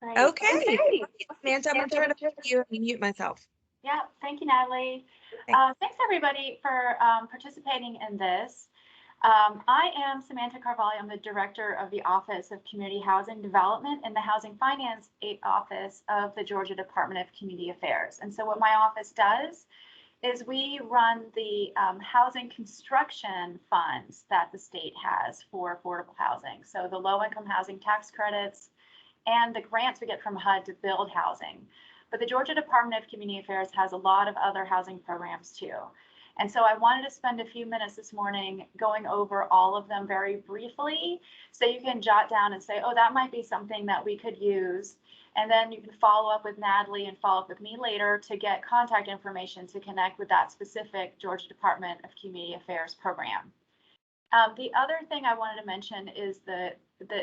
Great. Okay. Okay. Samantha, I'm going to turn it over to you and mute myself. Yeah, thank you, Natalie. Thanks. Thanks, everybody, for participating in this. I am Samantha Carvalho. I'm the Director of the Office of Community Housing Development in the Housing Finance Office of the Georgia Department of Community Affairs. And so what my office does is we run the housing construction funds that the state has for affordable housing. So the low-income housing tax credits, and the grants we get from HUD to build housing. But the Georgia Department of Community Affairs has a lot of other housing programs too. And so I wanted to spend a few minutes this morning going over all of them very briefly, so you can jot down and say, oh, that might be something that we could use. And then you can follow up with Natalie and follow up with me later to get contact information to connect with that specific Georgia Department of Community Affairs program. The other thing I wanted to mention is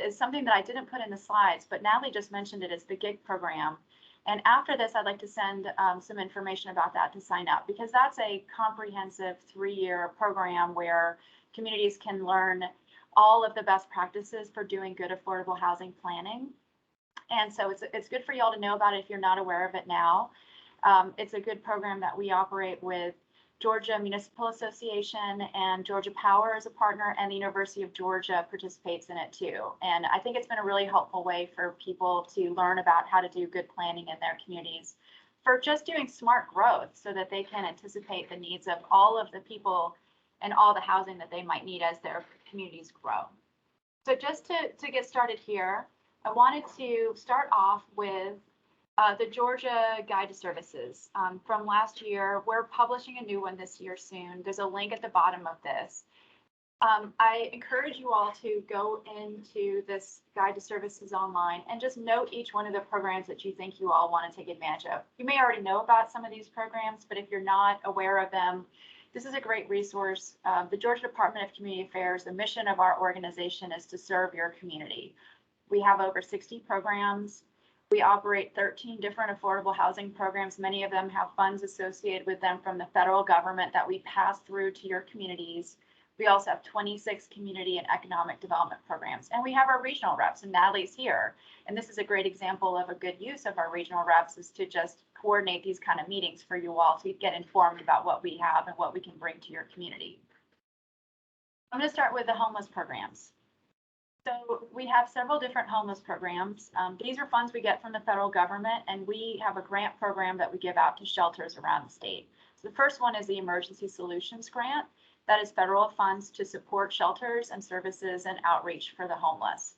is something that I didn't put in the slides, but Natalie just mentioned it, is the GIG program. And after this, I'd like to send some information about that to sign up, because that's a comprehensive 3-year program where communities can learn all of the best practices for doing good affordable housing planning. And so it's good for y'all to know about it if you're not aware of it now. It's a good program that we operate with Georgia Municipal Association, and Georgia Power is a partner, and the University of Georgia participates in it too. And I think it's been a really helpful way for people to learn about how to do good planning in their communities for just doing smart growth, so that they can anticipate the needs of all of the people and all the housing that they might need as their communities grow. So just to get started here, I wanted to start off with the Georgia Guide to Services from last year. We're publishing a new one this year soon. There's a link at the bottom of this. I encourage you all to go into this Guide to Services online and just note each one of the programs that you think you all want to take advantage of. You may already know about some of these programs, but if you're not aware of them, this is a great resource. The Georgia Department of Community Affairs, the mission of our organization is to serve your community. We have over 60 programs. We operate 13 different affordable housing programs. Many of them have funds associated with them from the federal government that we pass through to your communities. We also have 26 community and economic development programs. And we have our regional reps, and Natalie's here. And this is a great example of a good use of our regional reps, is to just coordinate these kind of meetings for you all to get informed about what we have and what we can bring to your community. I'm going to start with the homeless programs. So we have several different homeless programs. These are funds we get from the federal government, and we have a grant program that we give out to shelters around the state. So the first one is the Emergency Solutions Grant. That is federal funds to support shelters and services and outreach for the homeless.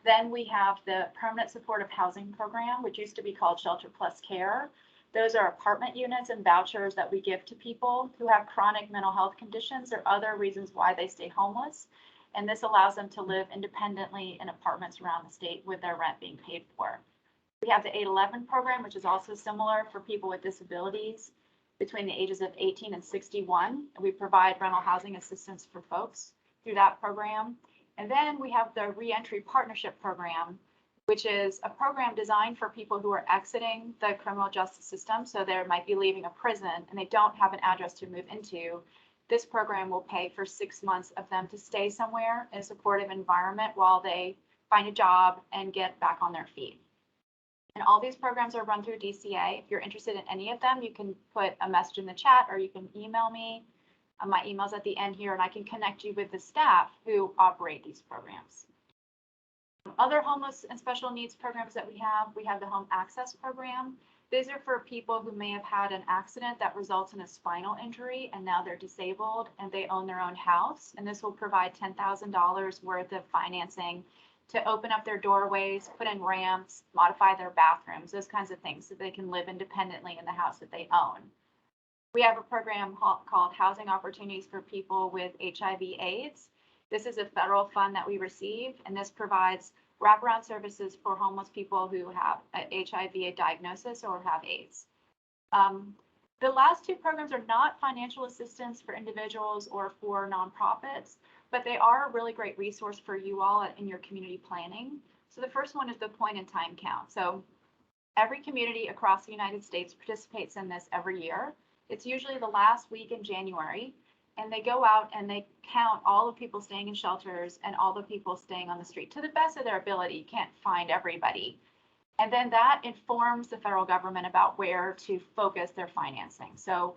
Then we have the Permanent Supportive Housing Program, which used to be called Shelter Plus Care. Those are apartment units and vouchers that we give to people who have chronic mental health conditions or other reasons why they stay homeless. And this allows them to live independently in apartments around the state with their rent being paid for. We have the 811 program, which is also similar for people with disabilities between the ages of 18 and 61. We provide rental housing assistance for folks through that program. And then we have the Reentry Partnership Program, which is a program designed for people who are exiting the criminal justice system. So they might be leaving a prison and they don't have an address to move into. This program will pay for 6 months of them to stay somewhere in a supportive environment while they find a job and get back on their feet. And all these programs are run through DCA. If you're interested in any of them, you can put a message in the chat or you can email me. My email's at the end here, and I can connect you with the staff who operate these programs. Other homeless and special needs programs that we have the Home Access Program. These are for people who may have had an accident that results in a spinal injury and now they're disabled and they own their own house. And this will provide $10,000 worth of financing to open up their doorways, put in ramps, modify their bathrooms, those kinds of things, so they can live independently in the house that they own. We have a program called Housing Opportunities for People with HIV/AIDS. This is a federal fund that we receive, and this provides wraparound services for homeless people who have an HIV diagnosis or have AIDS. The last two programs are not financial assistance for individuals or for nonprofits, but they are a really great resource for you all in your community planning. So the first one is the point in time count. So every community across the United States participates in this every year. It's usually the last week in January. And they go out and they count all the people staying in shelters and all the people staying on the street to the best of their ability. You can't find everybody. And then that informs the federal government about where to focus their financing. So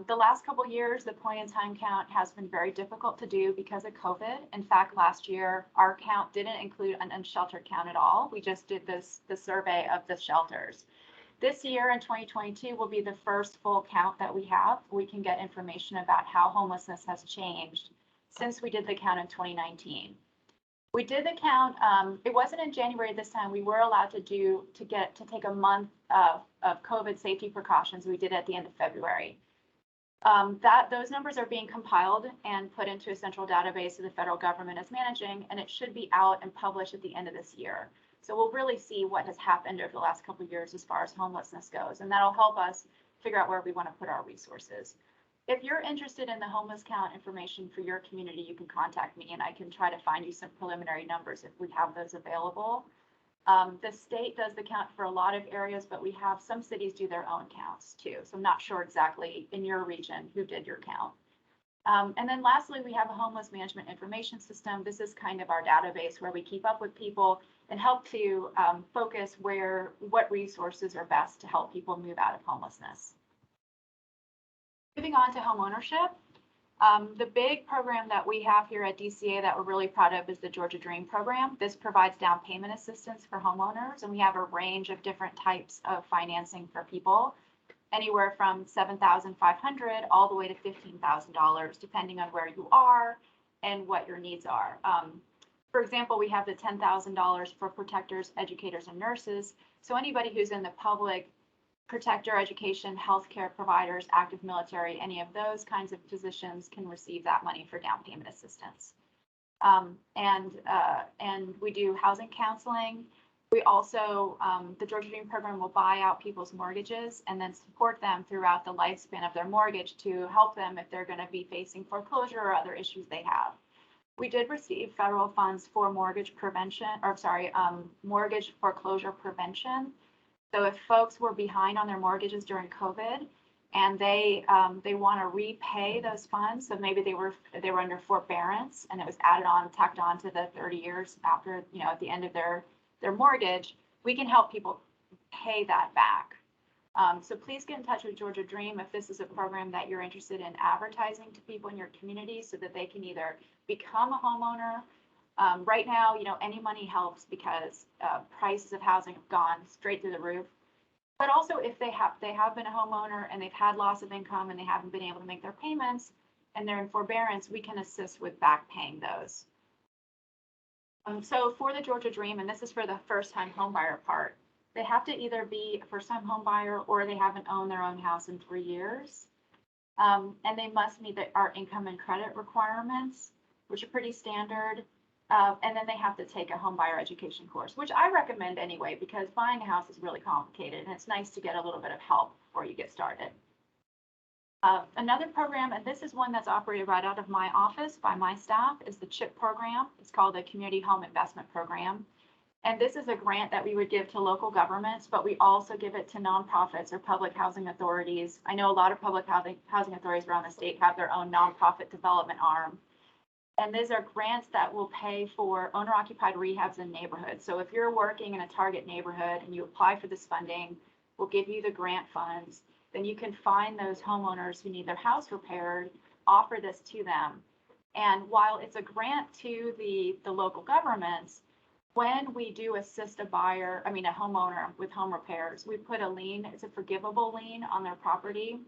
the last couple of years, the point in time count has been very difficult to do because of COVID. In fact, last year, our count didn't include an unsheltered count at all. We just did the survey of the shelters. This year in 2022 will be the first full count that we have. We can get information about how homelessness has changed since we did the count in 2019. We did the count. It wasn't in January this time. We were allowed to take a month of COVID safety precautions. We did at the end of February. Those numbers are being compiled and put into a central database that the federal government is managing, and it should be out and published at the end of this year. So we'll really see what has happened over the last couple of years as far as homelessness goes, and that'll help us figure out where we want to put our resources. If you're interested in the homeless count information for your community, you can contact me and I can try to find you some preliminary numbers if we have those available. The state does the count for a lot of areas, but we have some cities do their own counts too. So I'm not sure exactly in your region who did your count. And then lastly, we have a homeless management information system. This is kind of our database where we keep up with people and help to focus what resources are best to help people move out of homelessness. Moving on to home ownership. The big program that we have here at DCA that we're really proud of is the Georgia Dream program. This provides down payment assistance for homeowners, and we have a range of different types of financing for people, anywhere from $7,500 all the way to $15,000, depending on where you are and what your needs are. For example, we have the $10,000 for protectors, educators, and nurses. So anybody who's in the public protector, education, healthcare providers, active military, any of those kinds of positions can receive that money for down payment assistance. And we do housing counseling. We also, the Georgia Dream program will buy out people's mortgages and then support them throughout the lifespan of their mortgage to help them if they're going to be facing foreclosure or other issues they have. We did receive federal funds for mortgage foreclosure prevention. So if folks were behind on their mortgages during COVID and they want to repay those funds, so maybe they were under forbearance and it was tacked on to the 30 years after, at the end of their mortgage, we can help people pay that back. So please get in touch with Georgia Dream if this is a program that you're interested in advertising to people in your community so that they can either become a homeowner. Right now, any money helps because prices of housing have gone straight through the roof. But also if they have been a homeowner and they've had loss of income and they haven't been able to make their payments and they're in forbearance, we can assist with back paying those. So for the Georgia Dream, and this is for the first-time homebuyer part, they have to either be a first-time homebuyer or they haven't owned their own house in 3 years. And they must meet our income and credit requirements, which are pretty standard. And then they have to take a home buyer education course, which I recommend anyway, because buying a house is really complicated and it's nice to get a little bit of help before you get started. Another program, and this is one that's operated right out of my office by my staff, is the CHIP program. It's called the Community Home Investment Program. And this is a grant that we would give to local governments, but we also give it to nonprofits or public housing authorities. I know a lot of public housing authorities around the state have their own nonprofit development arm. And these are grants that will pay for owner-occupied rehabs in neighborhoods. So if you're working in a target neighborhood and you apply for this funding, we'll give you the grant funds. Then you can find those homeowners who need their house repaired, offer this to them. And while it's a grant to the local governments, when we do assist a homeowner with home repairs, we put a lien, it's a forgivable lien on their property.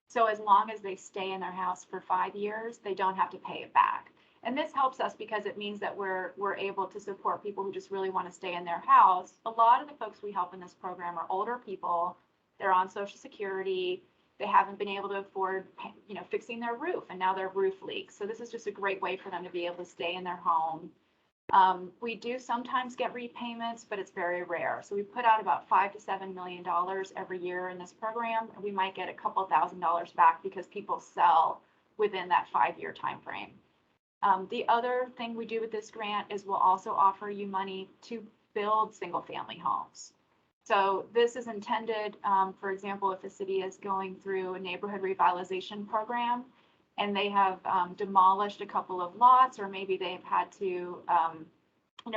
So as long as they stay in their house for 5 years, they don't have to pay it back. And this helps us because it means that we're able to support people who just really want to stay in their house. A lot of the folks we help in this program are older people. They're on Social Security. They haven't been able to afford, fixing their roof, and now their roof leaks. So this is just a great way for them to be able to stay in their home. We do sometimes get repayments, but it's very rare. So we put out about $5 to $7 million every year in this program. And we might get a couple $1,000s back because people sell within that 5-year time frame. The other thing we do with this grant is we'll also offer you money to build single-family homes. So this is intended, for example, if the city is going through a neighborhood revitalization program and they have demolished a couple of lots, or maybe they've had to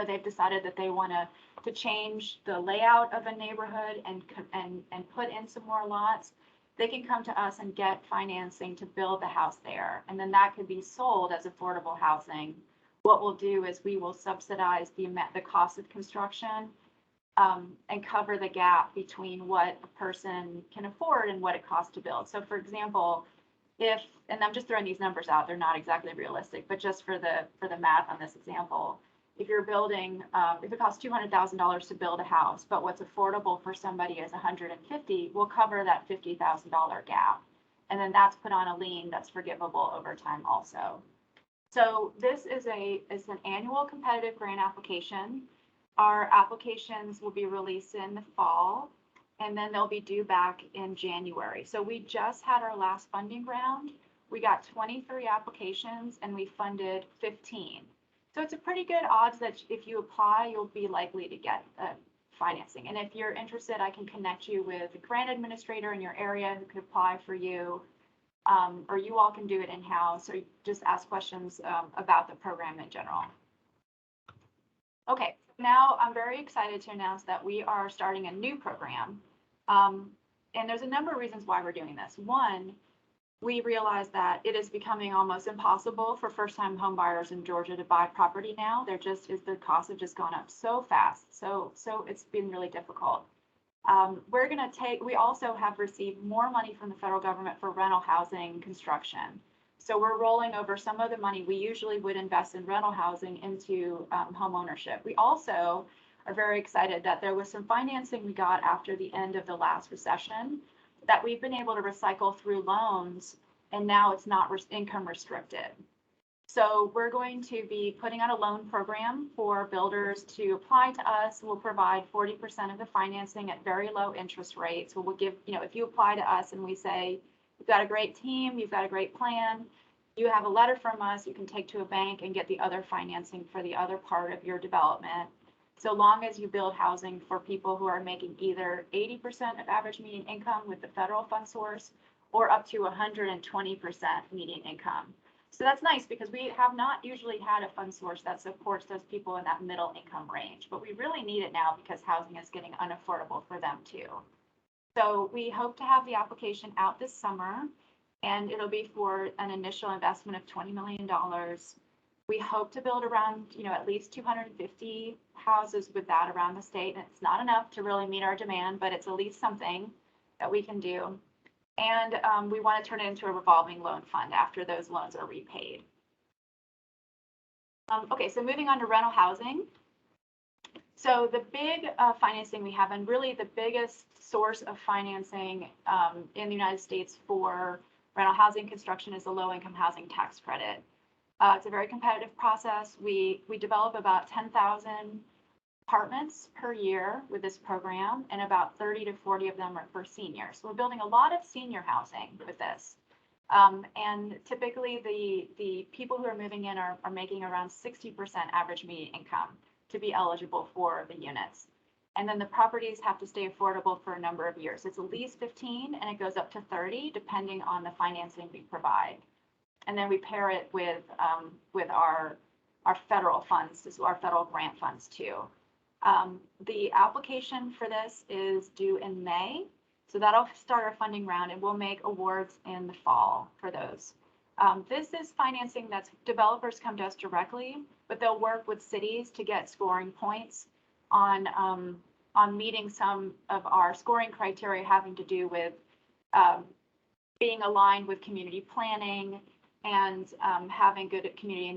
they've decided that they want to change the layout of a neighborhood and put in some more lots, they can come to us and get financing to build the house there. And then that could be sold as affordable housing. What we'll do is we will subsidize the cost of construction, and cover the gap between what a person can afford and what it costs to build. So for example, and I'm just throwing these numbers out, they're not exactly realistic, but just for the math on this example, if you're building, if it costs $200,000 to build a house, but what's affordable for somebody is $150,000, we'll cover that $50,000 gap. And then that's put on a lien that's forgivable over time also. So this is an annual competitive grant application. Our applications will be released in the fall, and then they'll be due back in January. So we just had our last funding round. We got 23 applications and we funded 15. So it's a pretty good odds that if you apply, you'll be likely to get financing. And if you're interested, I can connect you with a grant administrator in your area who could apply for you, or you all can do it in-house, or just ask questions about the program in general. Okay, now I'm very excited to announce that we are starting a new program. And there's a number of reasons why we're doing this. One, we realize that it is becoming almost impossible for first-time home buyers in Georgia to buy property now. The costs have just gone up so fast. So it's been really difficult. We also have received more money from the federal government for rental housing construction. So we're rolling over some of the money we usually would invest in rental housing into home ownership. We also are very excited that there was some financing we got after the end of the last recession that we've been able to recycle through loans, and now it's not income restricted. So we're going to be putting out a loan program for builders to apply to us. We'll provide 40% of the financing at very low interest rates. So we'll give, if you apply to us and we say, you've got a great team, you've got a great plan, you have a letter from us, you can take to a bank and get the other financing for the other part of your development. So long as you build housing for people who are making either 80% of average median income with the federal fund source or up to 120% median income. So that's nice because we have not usually had a fund source that supports those people in that middle income range, but we really need it now because housing is getting unaffordable for them too. So we hope to have the application out this summer, and it'll be for an initial investment of $20 million. We hope to build around, at least 250 houses with that around the state. And it's not enough to really meet our demand, but it's at least something that we can do. And we want to turn it into a revolving loan fund after those loans are repaid. Okay, so moving on to rental housing. So the big financing we have, and really the biggest source of financing in the United States for rental housing construction, is the low-income housing tax credit. It's a very competitive process. We develop about 10,000 apartments per year with this program, and about 30 to 40 of them are for seniors. So we're building a lot of senior housing with this. And typically the people who are moving in are making around 60% average median income to be eligible for the units. And then the properties have to stay affordable for a number of years. It's at least 15 and it goes up to 30 depending on the financing we provide. And then we pair it with our federal funds, our federal grant funds too. The application for this is due in May. So that'll start our funding round, and we'll make awards in the fall for those. This is financing that's developers come to us directly, but they'll work with cities to get scoring points on meeting some of our scoring criteria having to do with being aligned with community planning and having good community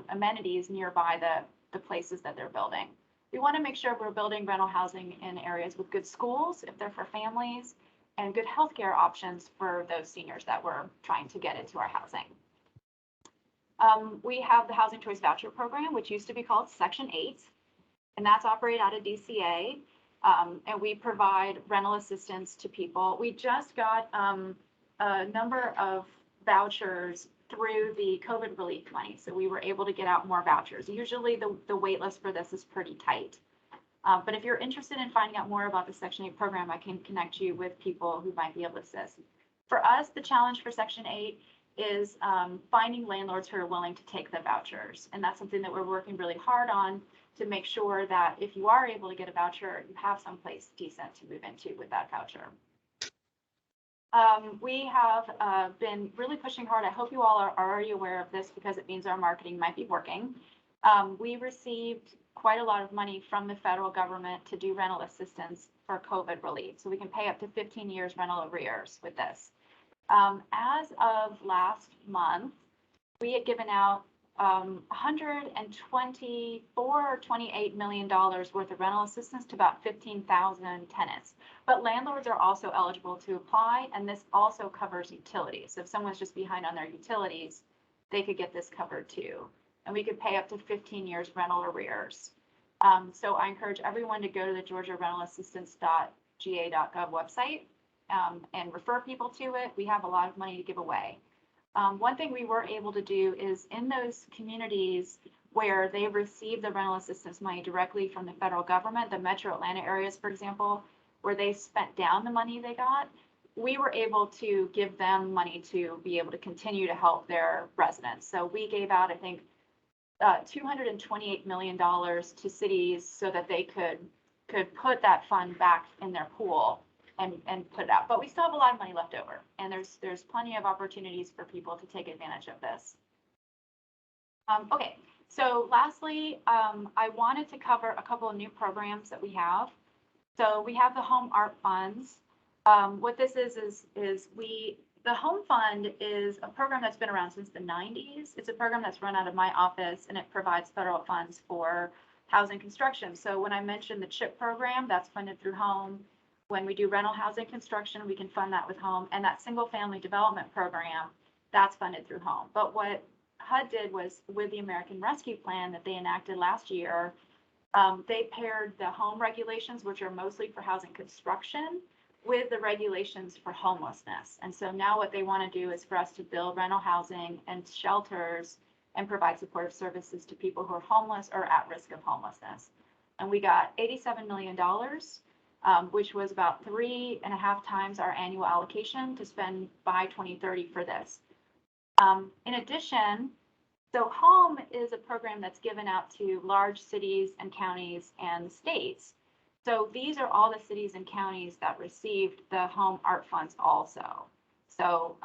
amenities nearby the places that they're building. We want to make sure we're building rental housing in areas with good schools, if they're for families, and good healthcare options for those seniors that we're trying to get into our housing. We have the Housing Choice Voucher Program, which used to be called Section 8, and that's operated out of DCA, and we provide rental assistance to people. We just got a number of vouchers through the COVID relief money, so we were able to get out more vouchers. Usually the wait list for this is pretty tight. But if you're interested in finding out more about the Section 8 program, I can connect you with people who might be able to assist. For us, the challenge for Section 8 is finding landlords who are willing to take the vouchers. And that's something that we're working really hard on to make sure that if you are able to get a voucher, you have someplace decent to move into with that voucher. We have been really pushing hard. I hope you all are already aware of this because it means our marketing might be working. We received quite a lot of money from the federal government to do rental assistance for COVID relief. So we can pay up to 15 years rental arrears with this. As of last month, we had given out $124 or $28 million worth of rental assistance to about 15,000 tenants. But landlords are also eligible to apply, and this also covers utilities. So if someone's just behind on their utilities, they could get this covered too. And we could pay up to 15 years rental arrears. So I encourage everyone to go to the georgiarentalassistance.ga.gov website and refer people to it. We have a lot of money to give away. One thing we were able to do is in those communities where they receive the rental assistance money directly from the federal government, the metro Atlanta areas, for example, where they spent down the money they got, we were able to give them money to be able to continue to help their residents. So we gave out, I think, $228 million to cities so that they could put that fund back in their pool and put it out. But we still have a lot of money left over, and there's plenty of opportunities for people to take advantage of this. Okay, so lastly, I wanted to cover a couple of new programs that we have. So we have the Home Art Funds. What this is the Home Fund is a program that's been around since the 90s. It's a program that's run out of my office, and it provides federal funds for housing construction. So when I mentioned the CHIP program, that's funded through Home. When we do rental housing construction, we can fund that with Home, and that single family development program, that's funded through Home. But what HUD did was with the American Rescue Plan that they enacted last year, they paired the home regulations, which are mostly for housing construction, with the regulations for homelessness. And so now what they want to do is for us to build rental housing and shelters and provide supportive services to people who are homeless or at risk of homelessness. And we got $87 million. Which was about 3.5 times our annual allocation to spend by 2030 for this. In addition, so Home is a program that's given out to large cities and counties and states. So these are all the cities and counties that received the Home Art Funds also. So,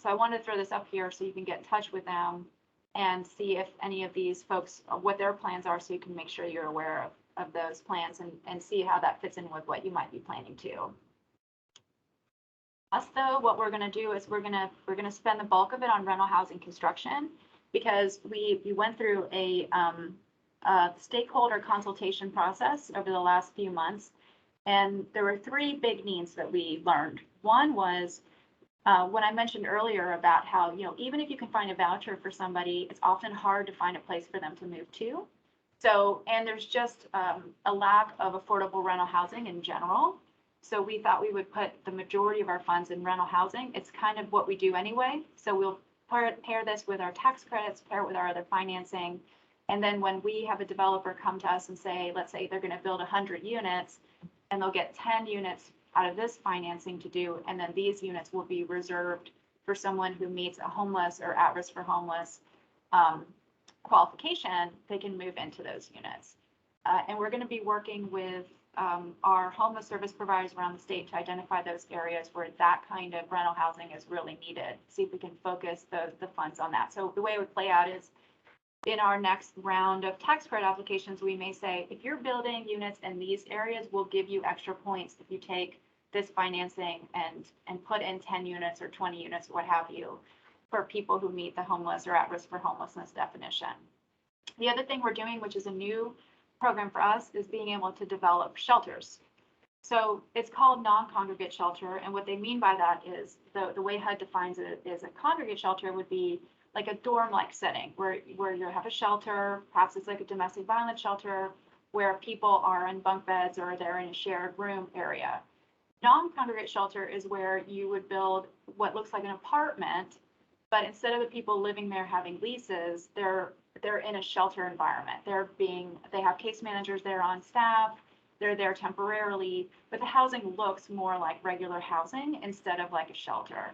so I wanted to throw this up here so you can get in touch with them and see if any of these folks, what their plans are, so you can make sure you're aware of those plans and see how that fits in with what you might be planning to. Us though, what we're going to do is we're going to spend the bulk of it on rental housing construction because we went through a stakeholder consultation process over the last few months, and there were 3 big needs that we learned. One was when I mentioned earlier about how, even if you can find a voucher for somebody, it's often hard to find a place for them to move to. So, and there's just a lack of affordable rental housing in general. So we thought we would put the majority of our funds in rental housing. It's kind of what we do anyway. So we'll pair this with our tax credits, pair it with our other financing. And then when we have a developer come to us and say, let's say they're going to build 100 units and they'll get 10 units out of this financing to do, and then these units will be reserved for someone who meets a homeless or at risk for homeless qualification, they can move into those units. And we're going to be working with our homeless service providers around the state to identify those areas where that kind of rental housing is really needed. See if we can focus the funds on that. So the way it would play out is in our next round of tax credit applications, we may say, if you're building units in these areas, we'll give you extra points if you take this financing and put in 10 units or 20 units, or what have you, for people who meet the homeless or at risk for homelessness definition. The other thing we're doing, which is a new program for us, is being able to develop shelters. So it's called non-congregate shelter. And what they mean by that is the way HUD defines it is a congregate shelter would be like a dorm-like setting where you have a shelter, perhaps it's like a domestic violence shelter where people are in bunk beds or they're in a shared room area. Non-congregate shelter is where you would build what looks like an apartment, but instead of the people living there having leases, they're in a shelter environment. They have case managers there on staff. They're there temporarily, but the housing looks more like regular housing instead of like a shelter.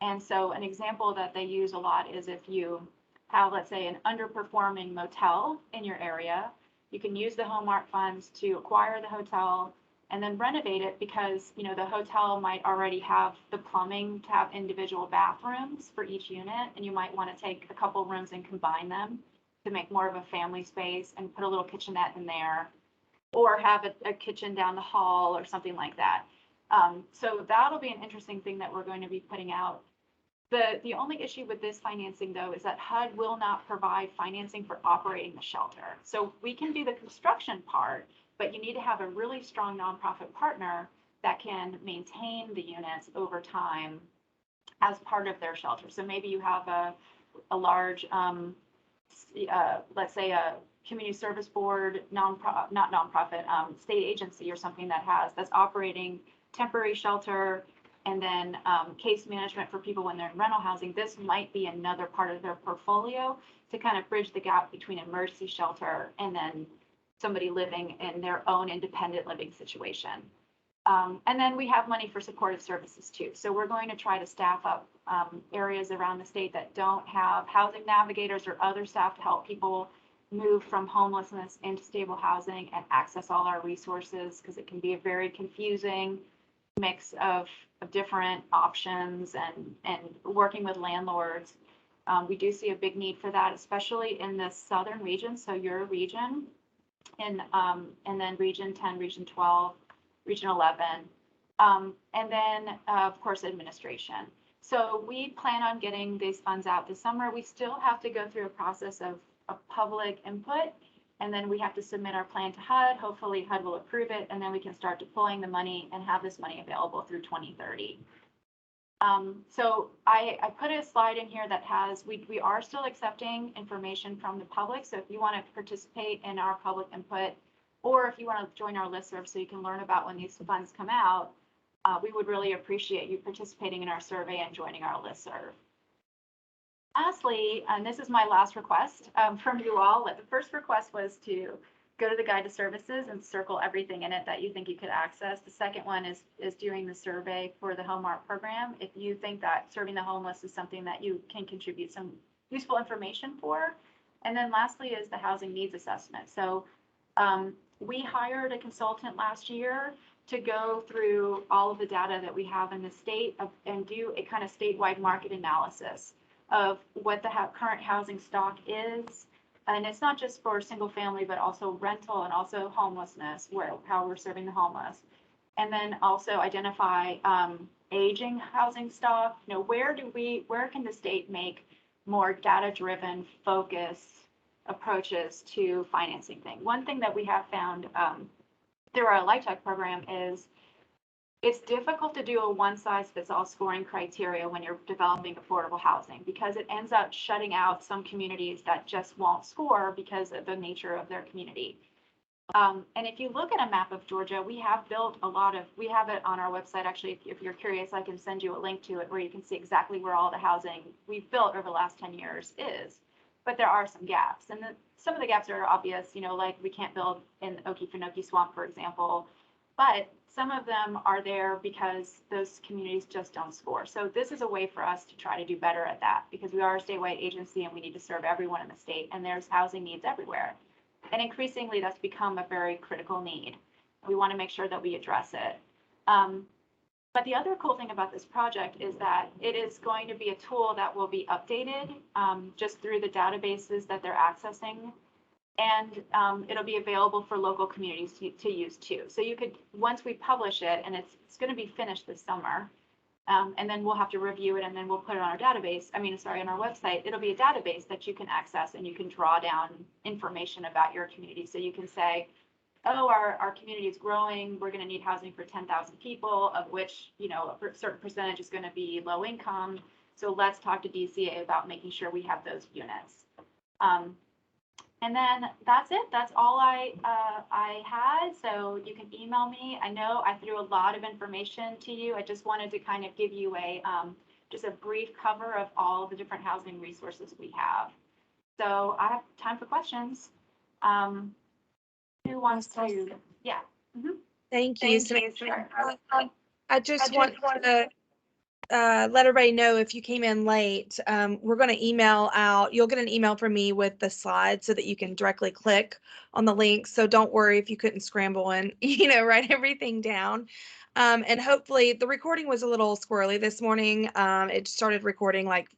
And so an example that they use a lot is if you have, let's say, an underperforming motel in your area, you can use the Home funds to acquire the hotel and then renovate it because, the hotel might already have the plumbing to have individual bathrooms for each unit, and you might want to take a couple rooms and combine them to make more of a family space and put a little kitchenette in there, or have a kitchen down the hall or something like that. So that'll be an interesting thing that we're going to be putting out. The only issue with this financing, though, is that HUD will not provide financing for operating the shelter. So we can do the construction part, but you need to have a really strong nonprofit partner that can maintain the units over time as part of their shelter. So maybe you have a large, let's say a community service board, not nonprofit, state agency or something that's operating temporary shelter and then case management for people when they're in rental housing. This might be another part of their portfolio to kind of bridge the gap between emergency shelter and then somebody living in their own independent living situation. And then we have money for supportive services too. So we're going to try to staff up areas around the state that don't have housing navigators or other staff to help people move from homelessness into stable housing and access all our resources, because it can be a very confusing mix of different options and working with landlords. We do see a big need for that, especially in the southern region. So your region and then region 10, region 12, region 11, and then of course administration. So we plan on getting these funds out this summer. We still have to go through a process of public input, and then we have to submit our plan to HUD. Hopefully HUD will approve it, and then we can start deploying the money and have this money available through 2030. So I put a slide in here that has, we are still accepting information from the public. So if you want to participate in our public input, or if you want to join our listserv so you can learn about when these funds come out, we would really appreciate you participating in our survey and joining our listserv. Lastly, and this is my last request from you all. The first request was to go to the guide to services and circle everything in it that you think you could access. The second one is doing the survey for the Home program. If you think that serving the homeless is something that you can contribute some useful information for. And then lastly is the housing needs assessment. So we hired a consultant last year to go through all of the data that we have in the state and do a kind of statewide market analysis of what the current housing stock is. And it's not just for single family, but also rental and also homelessness, how we're serving the homeless. And then also identify aging housing stock. Where can the state make more data-driven, focused approaches to financing things? One thing that we have found through our LIHTC program is it's difficult to do a one-size-fits-all scoring criteria when you're developing affordable housing, because it ends up shutting out some communities that just won't score because of the nature of their community. And if you look at a map of Georgia, we have it on our website. Actually, if you're curious, I can send you a link to it where you can see exactly where all the housing we've built over the last 10 years is. But there are some gaps, and some of the gaps are obvious, like we can't build in Okefenokee Swamp, for example, but some of them are there because those communities just don't score. So this is a way for us to try to do better at that, because we are a statewide agency and we need to serve everyone in the state, and there's housing needs everywhere. And increasingly, that's become a very critical need. We want to make sure that we address it. But the other cool thing about this project is that it is going to be a tool that will be updated just through the databases that they're accessing. And it'll be available for local communities to use too. So you could, once we publish it, and it's going to be finished this summer, and then we'll have to review it, and then we'll put it on our database. On our website, it'll be a database that you can access, and you can draw down information about your community. So you can say, oh, our community is growing. We're going to need housing for 10,000 people, of which, a certain percentage is going to be low income. So let's talk to DCA about making sure we have those units. And then that's it. That's all I had. So you can email me. I know I threw a lot of information to you. I just wanted to kind of give you just a brief cover of all the different housing resources we have. So I have time for questions. Who wants to? Yeah. Thank you. So, I just want to let everybody know if you came in late, we're going to email out, you'll get an email from me with the slides so that you can directly click on the link. So don't worry if you couldn't scramble and, write everything down. And hopefully the recording was a little squirrely this morning. It started recording like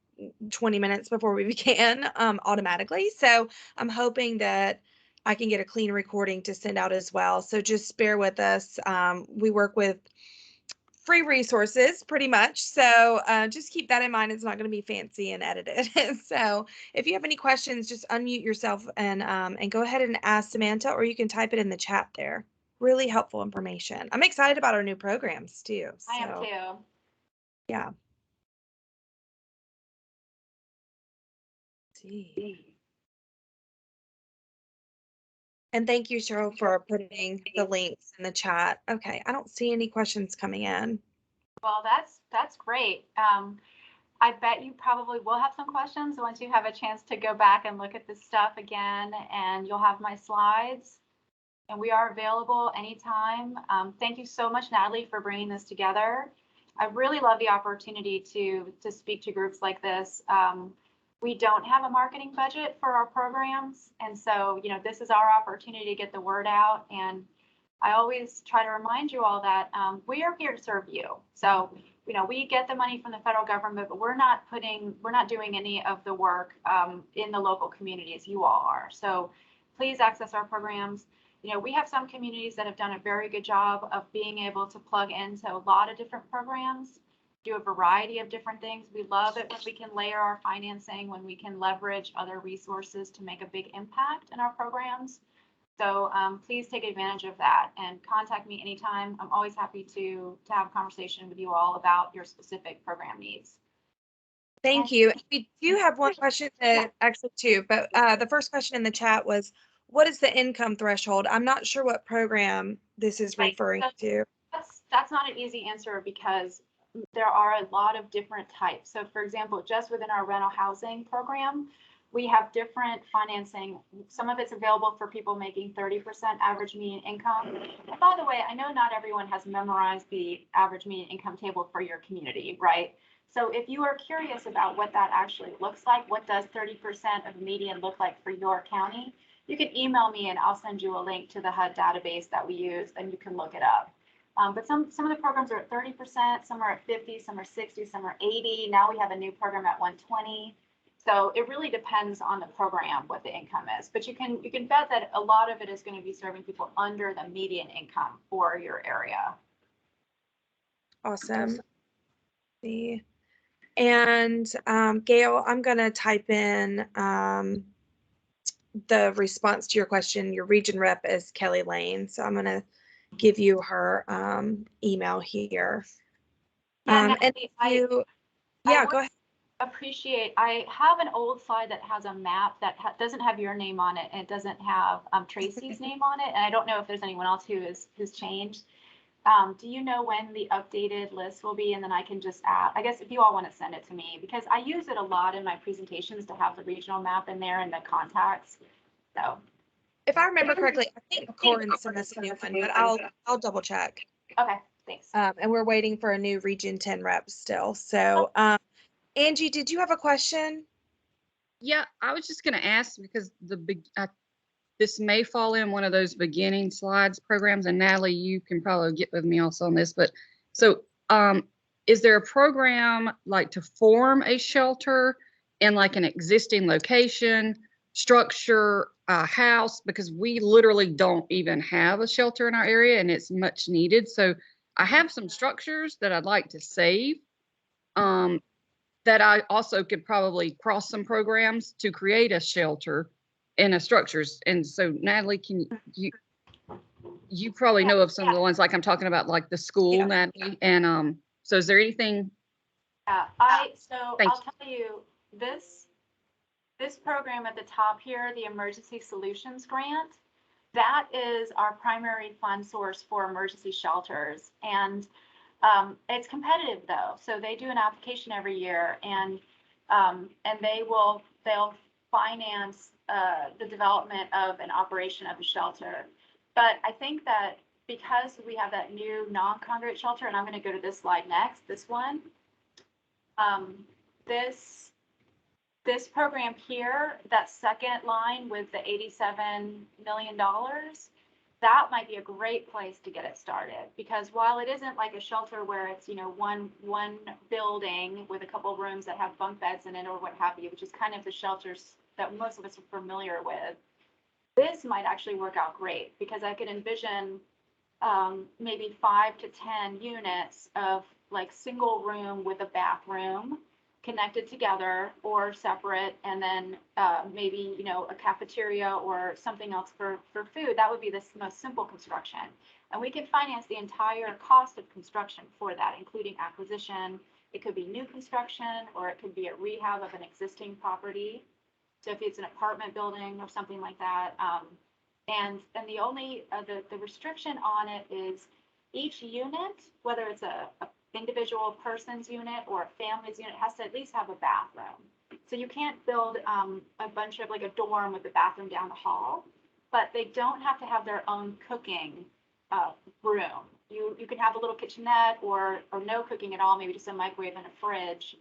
20 minutes before we began automatically. So I'm hoping that I can get a clean recording to send out as well. So just bear with us. We work with free resources pretty much. So just keep that in mind. It's not going to be fancy and edited. So if you have any questions, just unmute yourself and go ahead and ask Samantha, or you can type it in the chat there. Really helpful information. I'm excited about our new programs too. I am too. Yeah. Let's see. And thank you, Cheryl, for putting the links in the chat. Okay, I don't see any questions coming in. Well, that's great. I bet you probably will have some questions once you have a chance to go back and look at this stuff again, and you'll have my slides. And we are available anytime. Thank you so much, Natalie, for bringing this together. I really love the opportunity to speak to groups like this. We don't have a marketing budget for our programs, and so this is our opportunity to get the word out. And I always try to remind you all that we are here to serve you. So we get the money from the federal government, but we're not doing any of the work in the local communities. You all are. So please access our programs. We have some communities that have done a very good job of being able to plug into a lot of different programs, do a variety of different things. We love it when we can layer our financing, when we can leverage other resources to make a big impact in our programs. So please take advantage of that and contact me anytime. I'm always happy to have a conversation with you all about your specific program needs. Thank you. We do have one question actually two, but the first question in the chat was, what is the income threshold? I'm not sure what program this is referring to. That's not an easy answer because there are a lot of different types. So for example, just within our rental housing program, we have different financing. Some of it's available for people making 30% average median income. And by the way, I know not everyone has memorized the average median income table for your community, right? So if you are curious about what that actually looks like, what does 30% of median look like for your county, you can email me and I'll send you a link to the HUD database that we use and you can look it up. But some of the programs are at 30%, some are at 50, some are 60, some are 80. Now we have a new program at 120. So it really depends on the program what the income is. But you can bet that a lot of it is going to be serving people under the median income for your area. Awesome. And Gail, I'm going to type in the response to your question. Your region rep is Kelly Lane. So I'm going to give you her email here. Yeah, and you, yeah, go ahead. I have an old slide that has a map that doesn't have your name on it, and it doesn't have Tracy's name on it, and I don't know if there's anyone else who's changed. Do you know when the updated list will be? And then I can just add, I guess if you all want to send it to me, because I use it a lot in my presentations to have the regional map in there and the contacts. So if I remember correctly, I think Corin sent us a new one, but I'll double check. Okay, thanks. And we're waiting for a new Region 10 rep still. So Angie, did you have a question? Yeah, I was just going to ask because this may fall in one of those beginning slides programs, and Natalie, you can probably get with me also on this. But so, is there a program like to form a shelter in like an existing location, structure, a house? Because we literally don't even have a shelter in our area, and it's much needed. So I have some structures that I'd like to save. That I also could probably cross some programs to create a shelter in a structures. And so Natalie, can you probably know of some of the ones like I'm talking about, like the school, Natalie. And so is there anything? Yeah, I'll tell you this program at the top here, the Emergency Solutions Grant, that is our primary fund source for emergency shelters. And it's competitive though, so they do an application every year, and they'll finance the development of an operation of the shelter. But I think that because we have that new non-congregate shelter, and I'm going to go to this slide next, this one, This program here, that second line with the $87 million, that might be a great place to get it started. Because while it isn't like a shelter where it's, one building with a couple of rooms that have bunk beds in it or what have you, which is kind of the shelters that most of us are familiar with, this might actually work out great, because I could envision maybe 5 to 10 units of like single room with a bathroom connected together or separate, and then maybe a cafeteria or something else for food. That would be the most simple construction, and we can finance the entire cost of construction for that, including acquisition. It could be new construction, or it could be a rehab of an existing property. So if it's an apartment building or something like that, and the only the restriction on it is each unit, whether it's a individual person's unit or a family's unit, has to at least have a bathroom. So you can't build a bunch of like a dorm with a bathroom down the hall, but they don't have to have their own cooking room. You can have a little kitchenette or no cooking at all, maybe just a microwave and a fridge,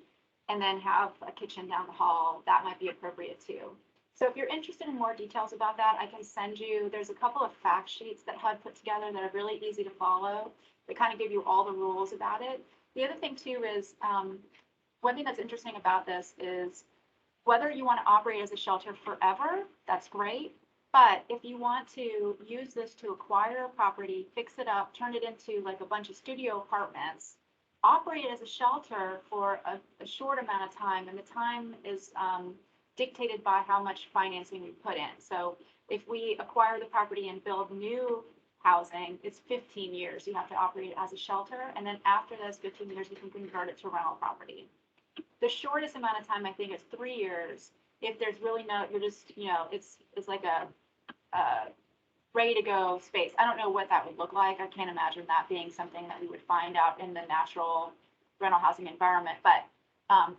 and then have a kitchen down the hall. That might be appropriate too. So if you're interested in more details about that, I can send you, there's a couple of fact sheets that HUD put together that are really easy to follow. They kind of give you all the rules about it. The other thing too is, one thing that's interesting about this is whether you want to operate as a shelter forever, that's great. But if you want to use this to acquire a property, fix it up, turn it into like a bunch of studio apartments, operate it as a shelter for a short amount of time, and the time is dictated by how much financing we put in. So if we acquire the property and build new housing, it's 15 years you have to operate it as a shelter, and then after those 15 years you can convert it to rental property. The shortest amount of time, I think, is 3 years. If there's really no, you're just, it's like a ready to go space. I don't know what that would look like. I can't imagine that being something that we would find out in the natural rental housing environment. But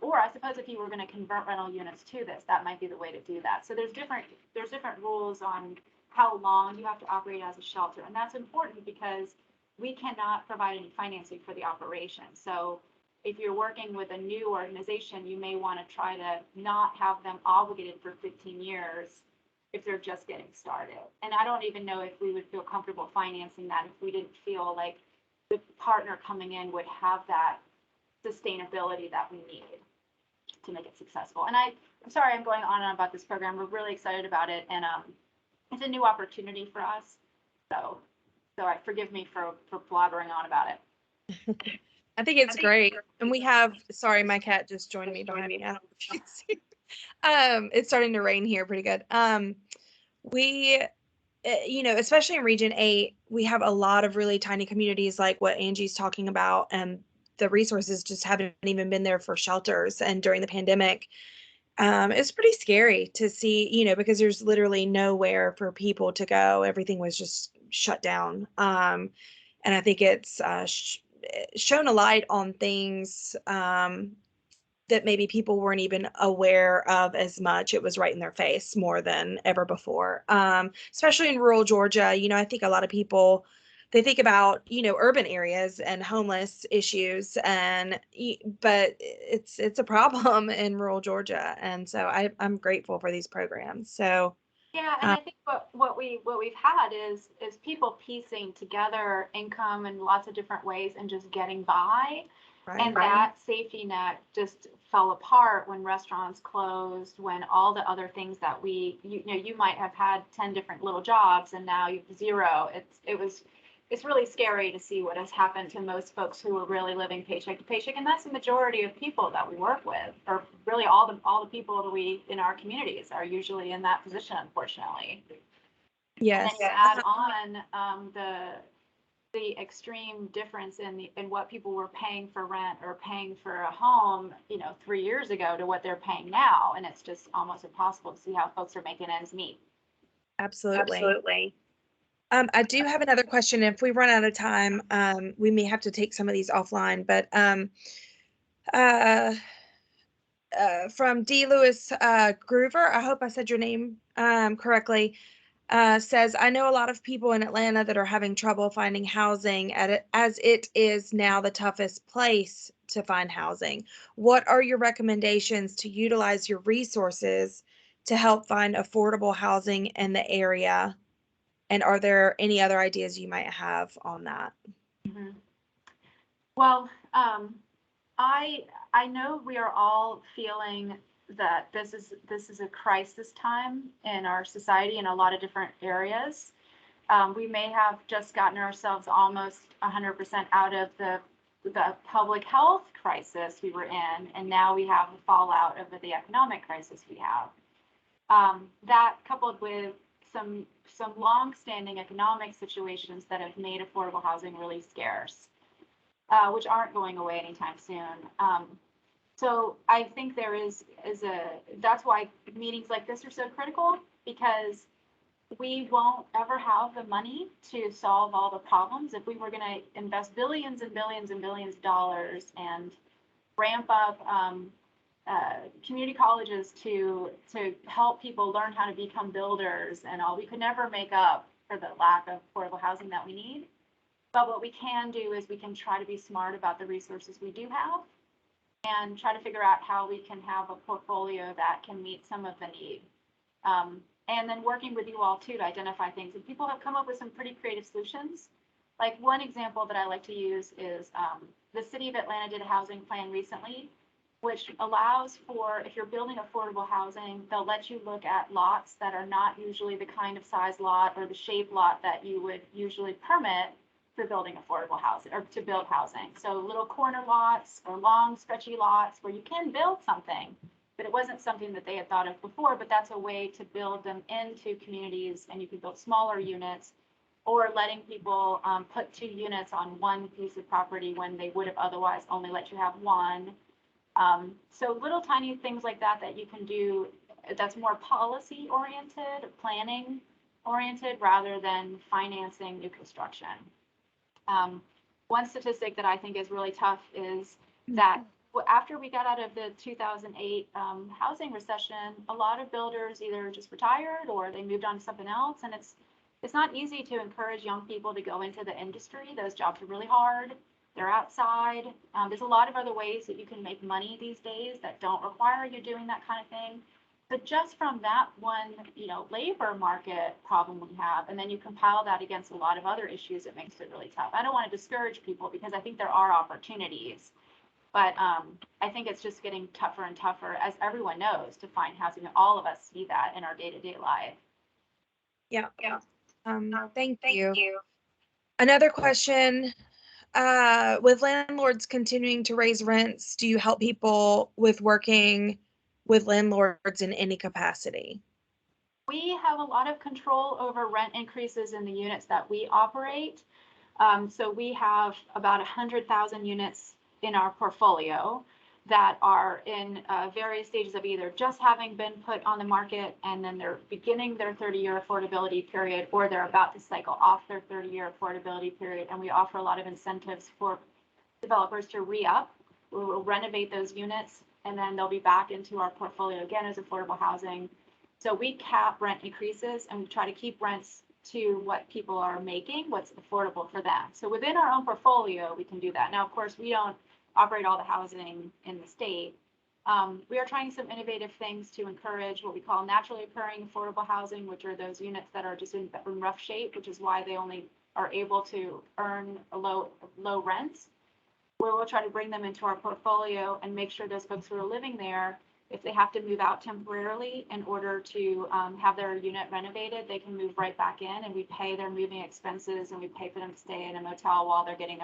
or I suppose if you were going to convert rental units to this, that might be the way to do that. So there's different rules on how long you have to operate as a shelter, and that's important because we cannot provide any financing for the operation. So if you're working with a new organization, you may want to try to not have them obligated for 15 years if they're just getting started. And I don't even know if we would feel comfortable financing that if we didn't feel like the partner coming in would have that sustainability that we need to make it successful. And I'm sorry I'm going on and on about this program. We're really excited about it, and it's a new opportunity for us. So forgive me for blabbering on about it. I think it's great. And we have, sorry, my cat just joined me behind me. I don't know if you can see. It's starting to rain here pretty good. We, especially in Region 8, we have a lot of really tiny communities like what Angie's talking about, and the resources just haven't even been there for shelters. And during the pandemic, it's pretty scary to see, because there's literally nowhere for people to go. Everything was just shut down. And I think it's shown a light on things that maybe people weren't even aware of as much. It was right in their face more than ever before, especially in rural Georgia. I think a lot of people, they think about, urban areas and homeless issues, but it's a problem in rural Georgia. And so I'm grateful for these programs. So yeah, and I think what we've had is people piecing together income in lots of different ways and just getting by. And that safety net just fell apart when restaurants closed, when all the other things that you might have had 10 different little jobs and now you have 0. It's really scary to see what has happened to most folks who are really living paycheck to paycheck, and that's the majority of people that we work with, or really all the people that we in our communities are usually in that position, unfortunately. Yes. And then you add on the extreme difference in what people were paying for rent or paying for a home, 3 years ago to what they're paying now, and it's just almost impossible to see how folks are making ends meet. Absolutely. I do have another question. If we run out of time, we may have to take some of these offline, but from D. Lewis Groover, I hope I said your name correctly. says, I know a lot of people in Atlanta that are having trouble finding housing as it is now the toughest place to find housing. What are your recommendations to utilize your resources to help find affordable housing in the area? And are there any other ideas you might have on that? Mhm. Well, I know we are all feeling that this is a crisis time in our society in a lot of different areas. We may have just gotten ourselves almost 100% out of the public health crisis we were in, and now we have the fallout of the economic crisis we have. That coupled with some long-standing economic situations that have made affordable housing really scarce, which aren't going away anytime soon. So I think there is that's why meetings like this are so critical, because we won't ever have the money to solve all the problems. If we were going to invest billions and billions and billions of dollars and ramp up community colleges to help people learn how to become builders and all, we could never make up for the lack of affordable housing that we need. But what we can do is we can try to be smart about the resources we do have and try to figure out how we can have a portfolio that can meet some of the need. And then working with you all too to identify things. And people have come up with some pretty creative solutions. Like one example that I like to use is the city of Atlanta did a housing plan recently, which allows for, if you're building affordable housing, they'll let you look at lots that are not usually the kind of size lot or the shape lot that you would usually permit for building affordable housing or to build housing. So little corner lots or long stretchy lots where you can build something, but it wasn't something that they had thought of before, but that's a way to build them into communities, and you can build smaller units, or letting people put 2 units on one piece of property when they would have otherwise only let you have one. So little tiny things like that that you can do that's more policy oriented, planning oriented, rather than financing new construction. One statistic that I think is really tough is that after we got out of the 2008 housing recession, a lot of builders either just retired or they moved on to something else. And it's not easy to encourage young people to go into the industry. Those jobs are really hard. They're outside. There's a lot of other ways that you can make money these days that don't require you doing that kind of thing. But just from that one, labor market problem we have, and then you compile that against a lot of other issues, it makes it really tough. I don't want to discourage people because I think there are opportunities, but I think it's just getting tougher and tougher, as everyone knows, to find housing. All of us see that in our day-to-day life. Yeah. Thank you. Another question, with landlords continuing to raise rents, do you help people with working with landlords in any capacity? We have a lot of control over rent increases in the units that we operate. So we have about 100,000 units in our portfolio that are in various stages of either just having been put on the market and then they're beginning their 30-year affordability period, or they're about to cycle off their 30-year affordability period. And we offer a lot of incentives for developers to re-up. We will renovate those units and then they'll be back into our portfolio again as affordable housing. So we cap rent increases and we try to keep rents to what people are making, what's affordable for them. So within our own portfolio, we can do that. Now, of course, we don't operate all the housing in the state. We are trying some innovative things to encourage what we call naturally occurring affordable housing, which are those units that are just in rough shape, which is why they only are able to earn a low rents. Where we'll try to bring them into our portfolio and make sure those folks who are living there, if they have to move out temporarily in order to have their unit renovated, they can move right back in, and we pay their moving expenses and we pay for them to stay in a motel while they're getting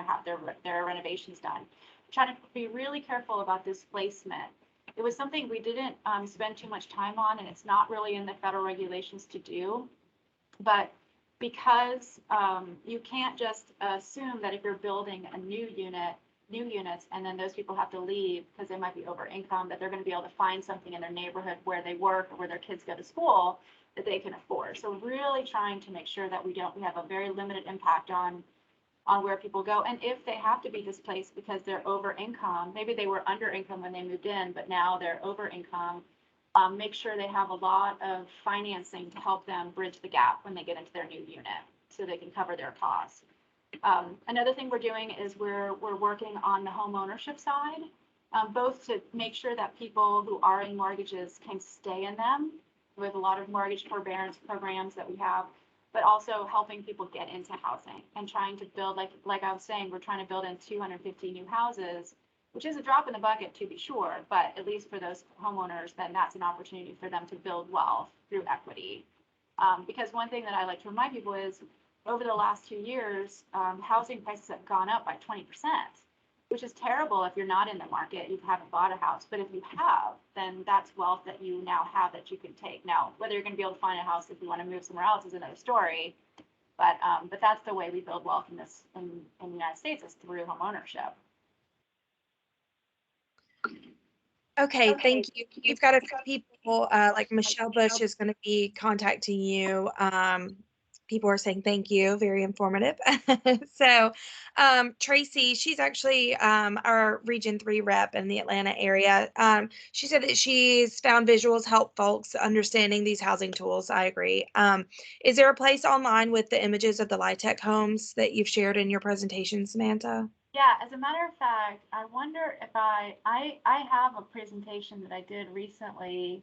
their renovations done. Trying to be really careful about this placement. It was something we didn't spend too much time on, and it's not really in the federal regulations to do. But because you can't just assume that if you're building a new units, and then those people have to leave because they might be over income, that they're going to be able to find something in their neighborhood where they work or where their kids go to school that they can afford. So really trying to make sure that we have a very limited impact on where people go. And if they have to be displaced because they're over income, maybe they were under income when they moved in, but now they're over income, make sure they have a lot of financing to help them bridge the gap when they get into their new unit so they can cover their costs. Another thing we're doing is we're working on the home ownership side, both to make sure that people who are in mortgages can stay in them with a lot of mortgage forbearance programs that we have, but also helping people get into housing and trying to build, like I was saying, we're trying to build in 250 new houses, which is a drop in the bucket to be sure, but at least for those homeowners, then that's an opportunity for them to build wealth through equity. Because one thing that I like to remind people is over the last 2 years, housing prices have gone up by 20%, which is terrible if you're not in the market, you haven't bought a house. But if you have, then that's wealth that you now have that you can take. Now, whether you're going to be able to find a house if you want to move somewhere else is another story. But that's the way we build wealth in the United States, is through home ownership. Okay, thank you. You've got a few people, like Michelle Bush is going to be contacting you. People are saying thank you, very informative. So Tracy, she's actually our Region 3 rep in the Atlanta area. She said that she's found visuals help folks understanding these housing tools. I agree. Is there a place online with the images of the LIHTC homes that you've shared in your presentation, Samantha? Yeah, as a matter of fact, I wonder if I have a presentation that I did recently,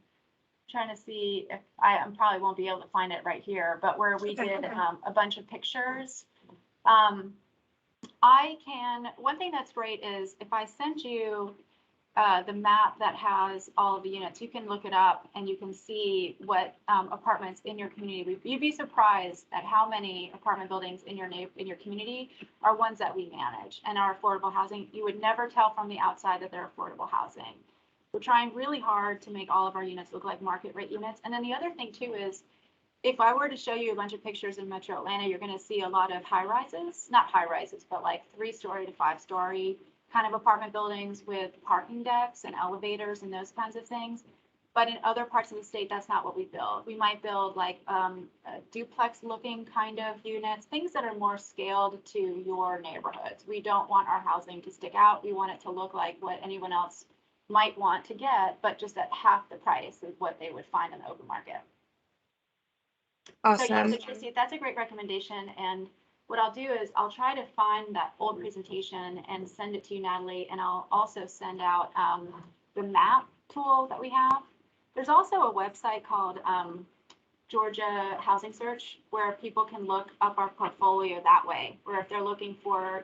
trying to see if I probably won't be able to find it right here, but where we did a bunch of pictures. One thing that's great is if I send you the map that has all of the units, you can look it up and you can see what apartments in your community. You'd be surprised at how many apartment buildings in your community are ones that we manage and are affordable housing. You would never tell from the outside that they're affordable housing. We're trying really hard to make all of our units look like market rate units. And then the other thing too is, if I were to show you a bunch of pictures in Metro Atlanta, you're going to see a lot of high rises, not high rises, but like 3-story to 5-story kind of apartment buildings with parking decks and elevators and those kinds of things. But in other parts of the state, that's not what we build. We might build like duplex looking kind of units, things that are more scaled to your neighborhoods. We don't want our housing to stick out. We want it to look like what anyone else might want to get, but just at half the price of what they would find in the open market. Awesome. So, yeah, so Tracy, that's a great recommendation. And what I'll do is I'll try to find that old presentation and send it to you, Natalie. And I'll also send out the map tool that we have. There's also a website called Georgia Housing Search, where people can look up our portfolio that way, where if they're looking for,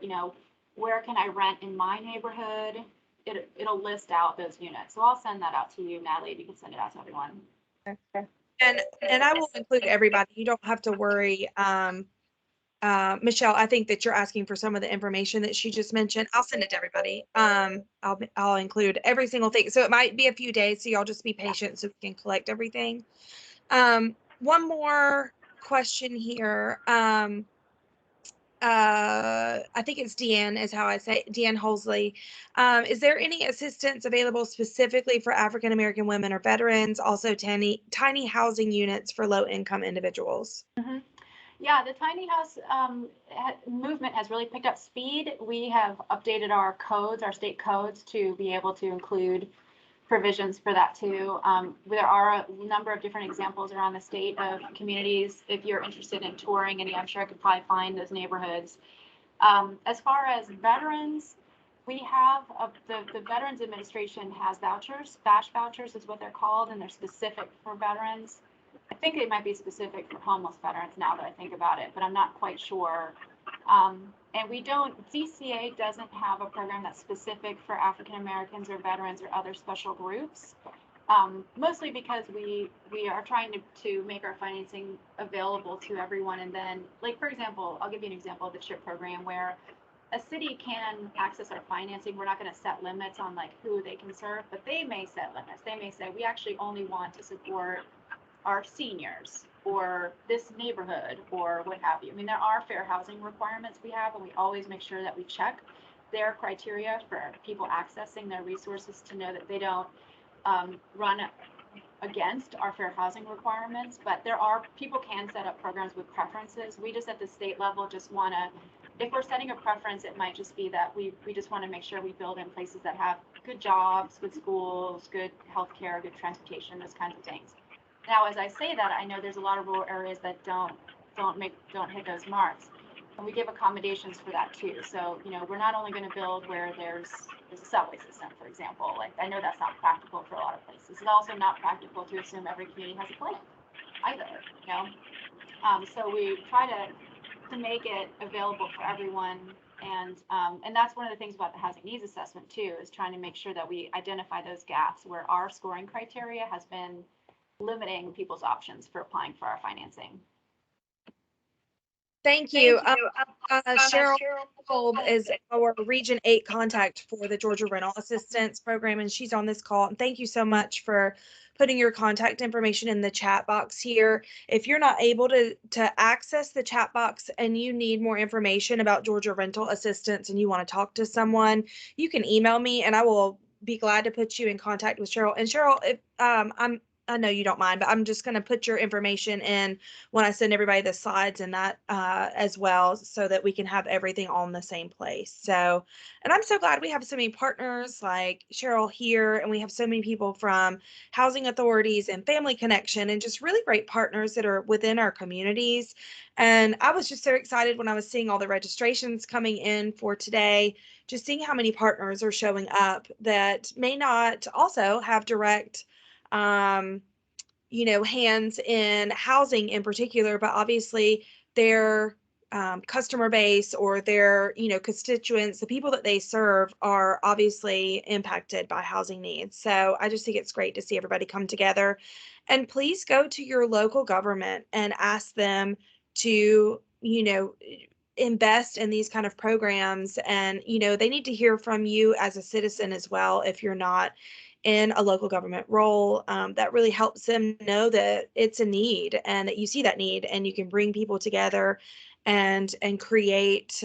where can I rent in my neighborhood, it'll list out those units. So I'll send that out to you, Natalie, if you can send it out to everyone. Okay. And I will include everybody. You don't have to worry. Michelle, I think that you're asking for some of the information that she just mentioned. I'll send it to everybody. I'll include every single thing. So it might be a few days, so y'all just be patient so we can collect everything. One more question here. I think it's Deanne is how I say it, Deanne Holsley. Is there any assistance available specifically for African American women or veterans? Also tiny housing units for low income individuals. Mm-hmm. Yeah, the tiny house movement has really picked up speed. We have updated our codes, our state codes, to be able to include provisions for that too. There are a number of different examples around the state of communities. If you're interested in touring any, I'm sure I could probably find those neighborhoods. As far as veterans, we have the Veterans Administration has vouchers. VASH vouchers is what they're called, and they're specific for veterans. I think they might be specific for homeless veterans now that I think about it, but I'm not quite sure. And DCA doesn't have a program that's specific for African Americans or veterans or other special groups, mostly because we are trying to make our financing available to everyone. And then, like, for example, I'll give you an example of the CHIP program where a city can access our financing. We're not going to set limits on like who they can serve, but they may set limits. They may say, we actually only want to support our seniors or this neighborhood or what have you. I mean, there are fair housing requirements we have, and we always make sure that we check their criteria for people accessing their resources to know that they don't run against our fair housing requirements. But people can set up programs with preferences. We just at the state level just want to if we're setting a preference, it might just be that we just want to make sure we build in places that have good jobs, good schools, good healthcare, good transportation, those kinds of things. Now, as I say that, I know there's a lot of rural areas that don't hit those marks, and we give accommodations for that too. So, you know, we're not only going to build where there's a subway system, for example. Like, I know that's not practical for a lot of places. It's also not practical to assume every community has a plan either, you know. So we try to make it available for everyone, and that's one of the things about the housing needs assessment too, is trying to make sure that we identify those gaps where our scoring criteria has been limiting people's options for applying for our financing. Thank you. Cheryl Kolb is our Region 8 contact for the Georgia Rental Assistance Program, and she's on this call. And thank you so much for putting your contact information in the chat box here. If you're not able to access the chat box and you need more information about Georgia Rental Assistance and you want to talk to someone, you can email me and I will be glad to put you in contact with Cheryl. And Cheryl, if I know you don't mind, but I'm just going to put your information in when I send everybody the slides and that as well, so that we can have everything all in the same place. So, and I'm so glad we have so many partners like Cheryl here, and we have so many people from housing authorities and Family Connection, and just really great partners that are within our communities. And I was just so excited when I was seeing all the registrations coming in for today, just seeing how many partners are showing up that may not also have direct you know, hands in housing in particular, but obviously their customer base or their, you know, constituents, the people that they serve are obviously impacted by housing needs. So I just think it's great to see everybody come together. And please go to your local government and ask them to, you know, invest in these kind of programs. And, you know, they need to hear from you as a citizen as well if you're not in a local government role. That really helps them know that it's a need and that you see that need and you can bring people together and create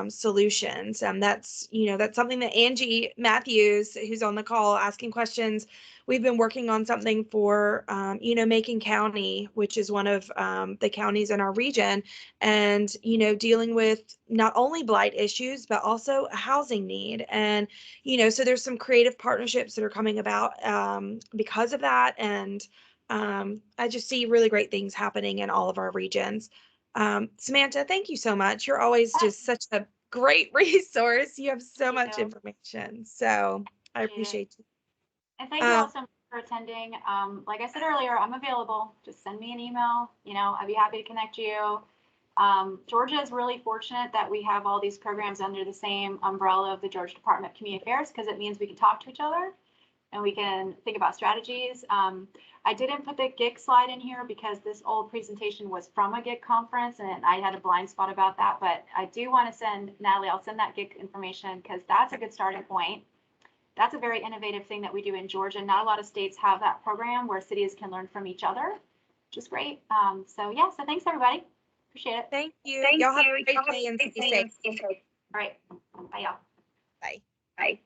solutions. That's, you know, that's something that Angie Matthews, who's on the call asking questions, we've been working on something for, you know, Macon County, which is one of the counties in our region, and, you know, dealing with not only blight issues, but also a housing need. And, you know, so there's some creative partnerships that are coming about because of that. And I just see really great things happening in all of our regions. Samantha, thank you so much. You're always just such a great resource. You have so much information. So I appreciate you. And thank you all so much for attending. Like I said earlier, I'm available. Just send me an email. You know, I'd be happy to connect you. Georgia is really fortunate that we have all these programs under the same umbrella of the Georgia Department of Community Affairs, because it means we can talk to each other and we can think about strategies. I didn't put the GIC slide in here because this old presentation was from a GIC conference and I had a blind spot about that, but I do want to send, Natalie, I'll send that GIC information because that's a good starting point. That's a very innovative thing that we do in Georgia. Not a lot of states have that program where cities can learn from each other, which is great. So yeah, so thanks everybody. Appreciate it. Thank you. Y'all have a great day and stay safe. All right. Bye y'all. Bye. Bye.